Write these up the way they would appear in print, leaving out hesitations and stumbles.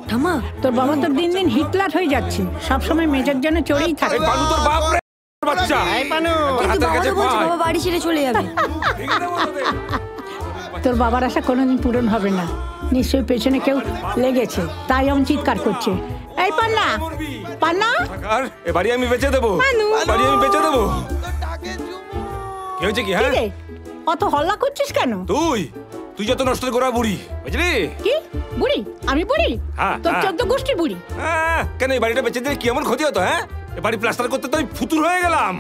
ঠাম্মা, তোর বাবা তো দিন দিন হিটলার হয়ে যাচ্ছে, সব সময় মেজের জন্য চড়েই থাকে। পানু তোর বাপ রে বাচ্চা। এই পানু কিন্তু বাবা তো বলছে বাবা বাড়ি ছেড়ে চলে যাবে। তোর বাবার আশা কোনোদিন পূরণ হবে না, নিশ্চয়ই পেছনে কেউ লেগেছে, তাই এমন চিৎকার করছে। এই পান্না, পান্না, এ বাড়ি আমি বেচে দেবো, বাড়ি আমি বেচে দেবো। কি হয়েছে কি? হ্যাঁ অত হল্লা করছিস কেন? তুই যত নষ্ট করা বুড়ি, বুঝলি? কি বুড়ি? আমি বুড়ি? হ্যাঁ, তোর 14 গোষ্ঠী বুড়ি। কেন এই বাড়িটা বেচে দিলে কি এমন ক্ষতি হতো? হ্যাঁ, এই বাড়ি প্লাস্টার করতে তো আমি ফুতুর হয়ে গেলাম।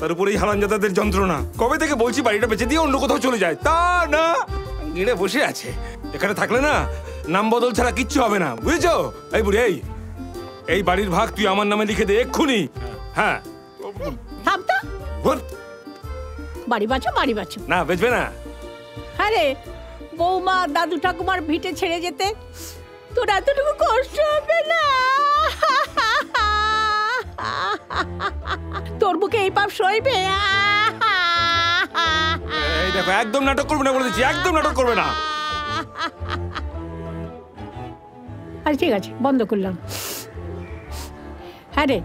তার উপরে এই হারামজাদাদের যন্ত্রণা। কবে থেকে বলছি বাড়িটা বেচে দিয়ে অন্য কোথাও চলে যায়, তা না, গিড়ে বসে আছে। এখানে থাকলে না নাম বদল ছাড়া কিচ্ছু হবে না, বুঝেছো? এই বুড়ি, এই বাড়ির ভাগ তুই আমার নামে লিখে দে এক্ষুনি। হ্যাঁ, থাম তো। বাড়ি বাঁচো, বাড়ি বাঁচো। না বেচবে না? হ্যাঁ রে, বৌমা দাদু ঠাকুমার ভিটে ছেড়ে যেতে তোর এতটুকু কষ্ট হবে না? তোর বুকে এই পাপ সইবে? এই দেখো, একদম নাটক করবে না বলে দিচ্ছি, একদম নাটক করবে না। আরে ঠিক আছে, বন্ধ করলাম। হ্যাঁ রে,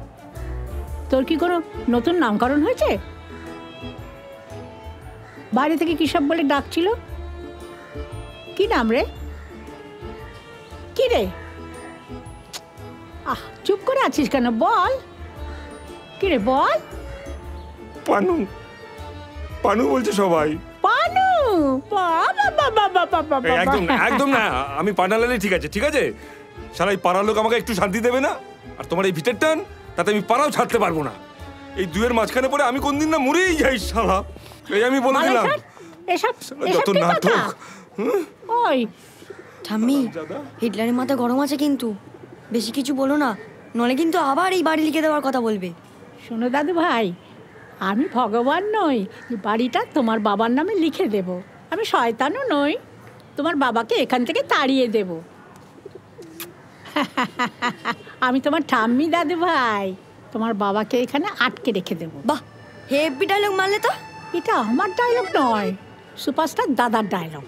তোর কি কোনো নতুন নামকরণ হয়েছে? বাইরে থেকে কি সব বলে ডাকছিল? কি নাম রে? কি রে? চুপ করে আছিস কেন? বল, কি রে বল। পানু, পানু বলছে সবাই। পানু? একদম না, একদম না, আমি পানালালে ঠিক আছে, ঠিক আছে। সারা এই পাড়ার লোক আমাকে একটু শান্তি দেবে না, আর তোমার এই ভিটের টান, তাতে আমি পাড়াও ছাড়তে পারবো না। এই দুয়ের মাঝখানে পড়ে আমি কোনদিন না মরেই যাই শালা। এই আমি বলে দিলাম। যত নাটক। ওই ঠাম্মি, হিটলারের মাথা গরম আছে কিন্তু, বেশি কিছু বলো না, নলে কিন্তু আবার এই বাড়ি লিখে দেওয়ার কথা বলবে। শোনো দাদু ভাই, আমি ভগবান নই বাড়িটা তোমার বাবার নামে লিখে দেব। আমি শয়তানও নই, তোমার বাবাকে এখান থেকে তাড়িয়ে দেব। আমি তোমার ঠাম্মি দাদু ভাই, তোমার বাবাকে এখানে আটকে রেখে দেব। বাহ, হেভি ডায়লগ মারলে তো। এটা আমার ডায়লগ নয়, সুপারস্টার দাদার ডায়লগ।